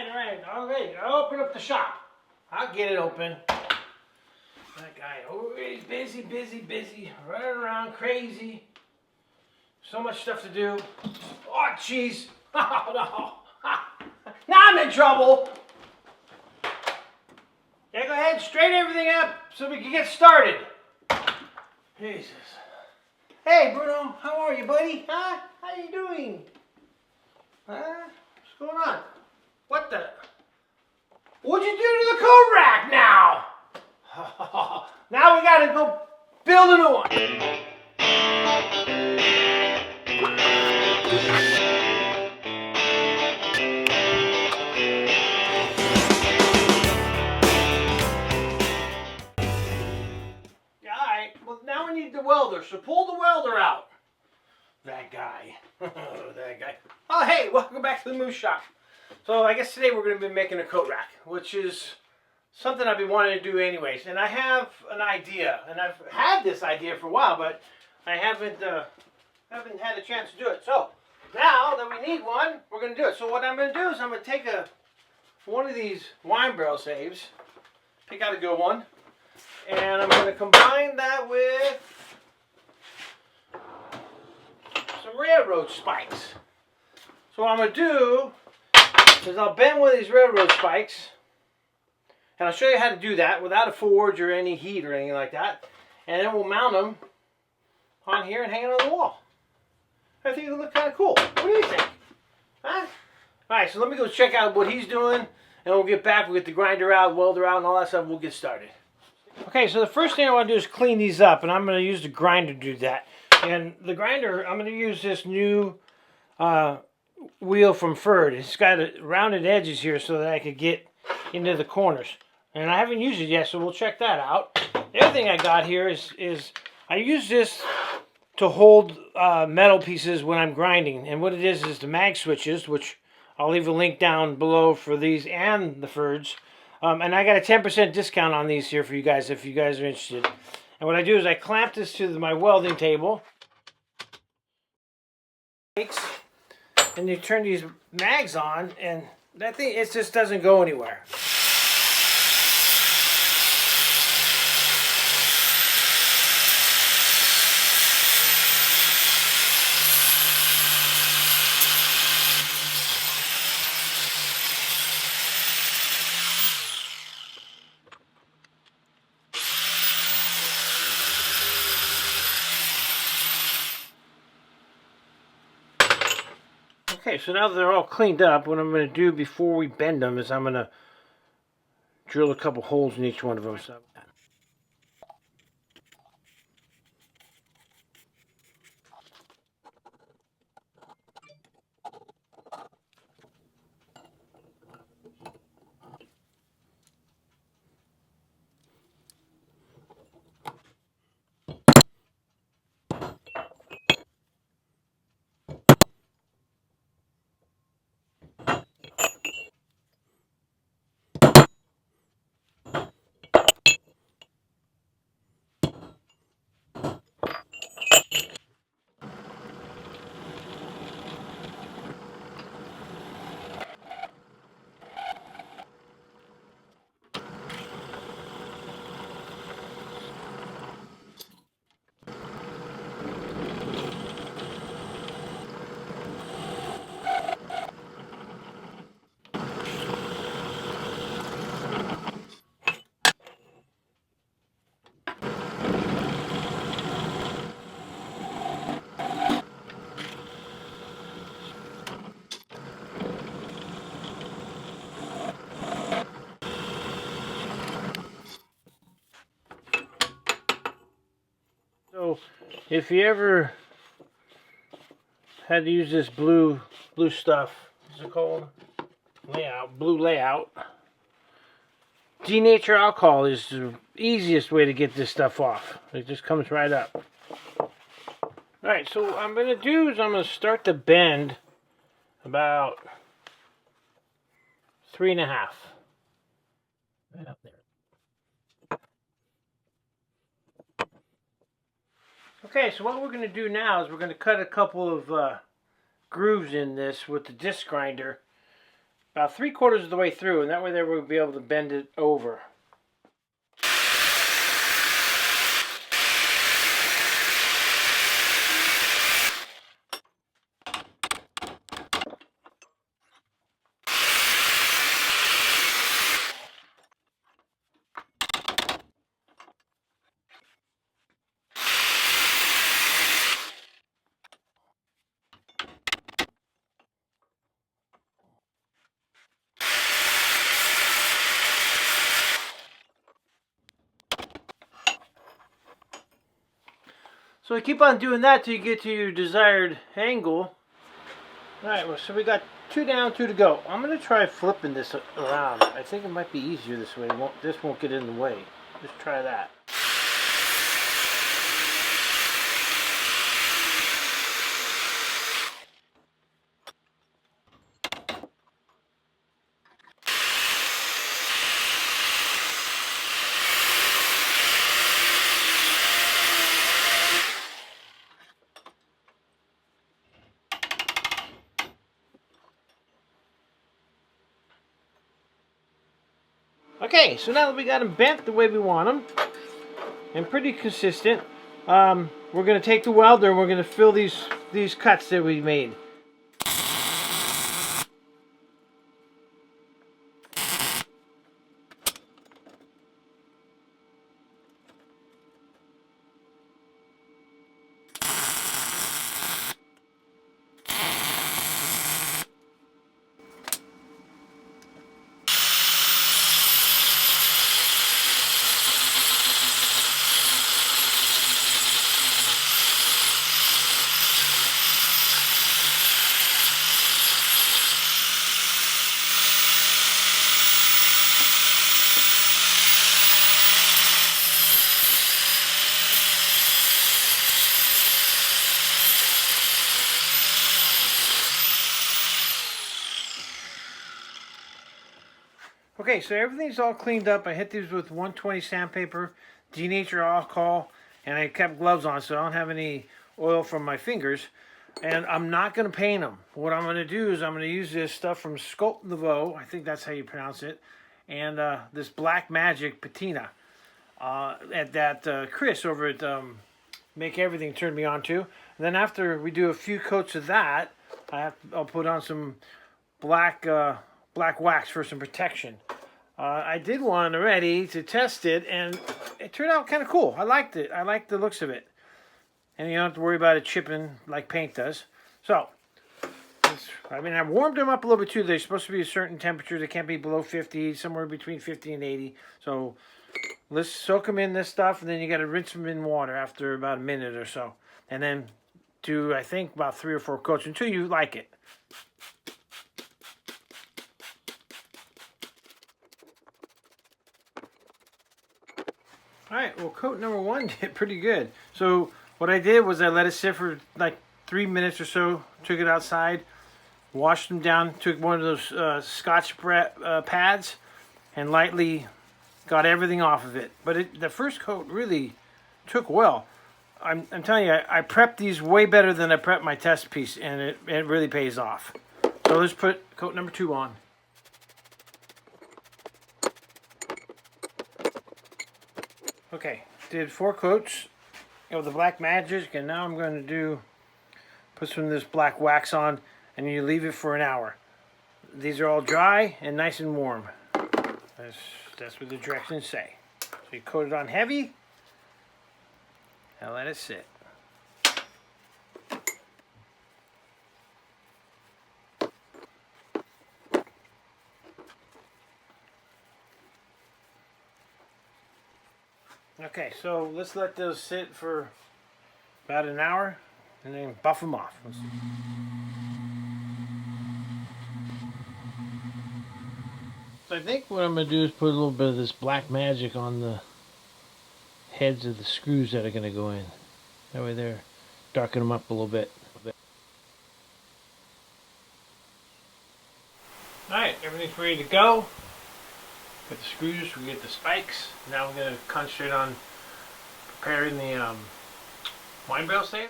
Okay, I'll open up the shop. I'll get it open. That guy always busy, running around crazy. So much stuff to do. Oh, jeez. Oh, no. Now I'm in trouble. Yeah, go ahead, straighten everything up so we can get started. Jesus. Hey, Bruno, how are you, buddy? Huh? How you doing? Huh? What's going on? What the? What'd you do to the coat rack now? Now we gotta go build a new one. Alright, well now we need the welder, so pull the welder out. That guy. That guy. Oh hey, welcome back to the Moose Shop. So I guess today we're going to be making a coat rack, which is something I've been wanting to do anyways. And I have an idea, and I've had this idea for a while, but I haven't had a chance to do it. So now that we need one, we're going to do it. So what I'm going to do is I'm going to take one of these wine barrel saves, pick out a good one, and I'm going to combine that with some RailRoad spikes. So what I'm going to do is I'll bend one of these RailRoad spikes, and I'll show you how to do that without a forge or any heat or anything like that, and then we'll mount them on here and hang it on the wall. I think it'll look kind of cool. What do you think? Huh? Alright, so let me go check out what he's doing, and we'll get back, we'll get the grinder out, welder out, and all that stuff, we'll get started. Okay, so the first thing I want to do is clean these up, and I'm going to use the grinder to do that. And the grinder, I'm going to use this new wheel from Ford. It's got rounded edges here so that I could get into the corners. And I haven't used it yet, so we'll check that out. The other thing I got here is I use this to hold metal pieces when I'm grinding. And what it is the mag switches, which I'll leave a link down below for these and the Fords. And I got a 10% discount on these here for you guys if you guys are interested. And what I do is I clamp this to my welding table. And you turn these mags on, and that thing, it just doesn't go anywhere. Okay, so now that they're all cleaned up, what I'm going to do before we bend them is I'm going to drill a couple holes in each one of them. So if you ever had to use this blue stuff, what's it called? Blue layout. Denature alcohol is the easiest way to get this stuff off. It just comes right up. Alright, so what I'm going to do is I'm going to start the bend about 3.5. Right up there. Okay, so what we're going to do now is we're going to cut a couple of grooves in this with the disc grinder about 3/4 of the way through, and that way there we'll be able to bend it over. So you keep on doing that till you get to your desired angle. Alright, well, so we got 2 down, 2 to go. I'm going to try flipping this around. I think it might be easier this way. This won't get in the way. Just try that. Okay, so now that we got them bent the way we want them, and pretty consistent, we're going to take the welder and we're going to fill these cuts that we made. Okay, so everything's all cleaned up. I hit these with 120 sandpaper, denature alcohol, and I kept gloves on so I don't have any oil from my fingers. And I'm not going to paint them. What I'm going to do is I'm going to use this stuff from Sculpt Nouveau, I think that's how you pronounce it, and this Black Magic patina that Chris over at Make Everything turned me on to. And then after we do a few coats of that, I'll put on some black wax for some protection. I did one already to test it, and it turned out kind of cool. I liked it. I liked the looks of it. And you don't have to worry about it chipping like paint does. So, I mean, I warmed them up a little bit too. They're supposed to be a certain temperature. They can't be below 50, somewhere between 50 and 80. So, let's soak them in this stuff, and then you got to rinse them in water after about a minute or so. And then do, I think, about 3 or 4 coats until you like it. Alright, well, coat number 1 did pretty good. So what I did was I let it sit for like 3 minutes or so, took it outside, washed them down, took one of those Scotch pads and lightly got everything off of it. But the first coat really took well. I'm telling you, I prepped these way better than I prepped my test piece, and it really pays off. So let's put coat number 2 on. Okay, did 4 coats of the Black Magic, and now I'm going to put some of this black wax on, and you leave it for an hour. These are all dry and nice and warm. That's what the directions say. So you coat it on heavy, and let it sit. Okay, so let's let those sit for about an hour and then buff them off. So I think what I'm going to do is put a little bit of this Black Magic on the heads of the screws that are going to go in. That way they're darken them up a little bit. Alright, everything's ready to go. Got the screws, we get the spikes. Now we're going to concentrate on preparing the wine barrel stave.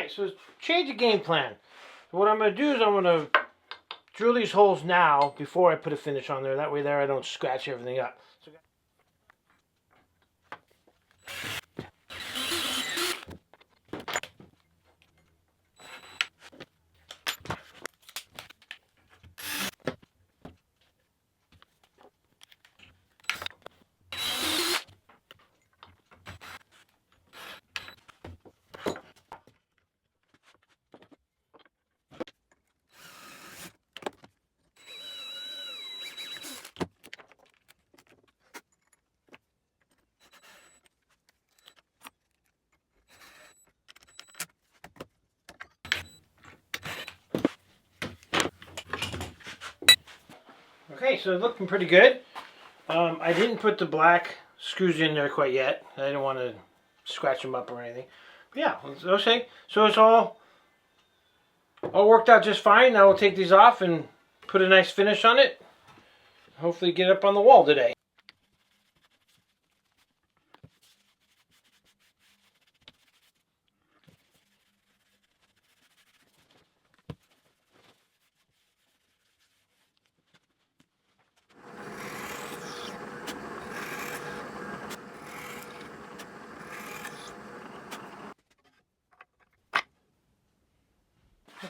Alright, so change the game plan. So what I'm going to do is I'm going to drill these holes now before I put a finish on there. That way there I don't scratch everything up. So, okay, so it's looking pretty good. I didn't put the black screws in there quite yet. I didn't want to scratch them up or anything. But yeah, okay. So it's all worked out just fine. Now we'll take these off and put a nice finish on it. Hopefully get up on the wall today.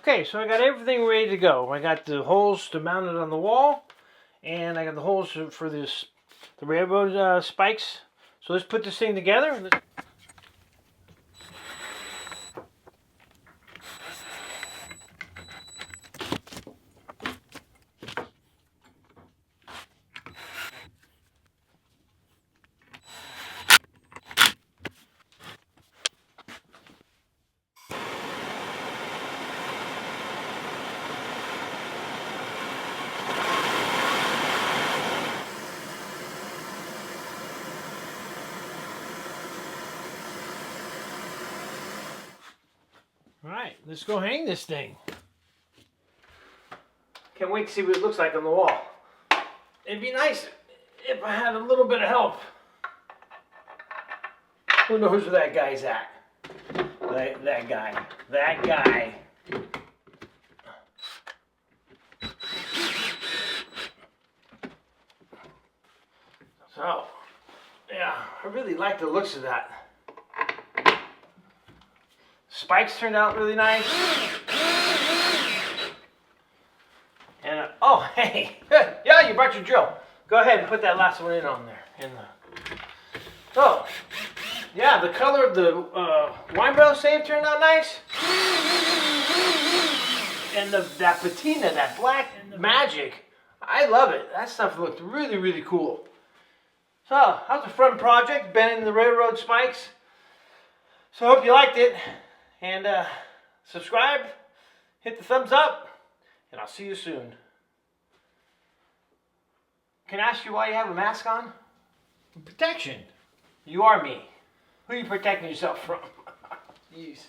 Okay, so I got everything ready to go. I got the holes to mount it on the wall, and I got the holes for the railroad spikes. So let's put this thing together. Alright, let's go hang this thing. Can't wait to see what it looks like on the wall. It'd be nice if I had a little bit of help. Who knows where that guy's at? That guy. So, yeah, I really like the looks of that. Spikes turned out really nice. And oh, hey, yeah, you brought your drill. Go ahead and put that last one in on there. Oh, yeah, the color of the wine barrel save turned out nice. And that patina, that black magic, I love it. That stuff looked really, really cool. So, how's the front project? Bending the railroad spikes. So, I hope you liked it. And subscribe, hit the thumbs up, and I'll see you soon. Can I ask you why you have a mask on? Protection. You are me. Who are you protecting yourself from? Jeez.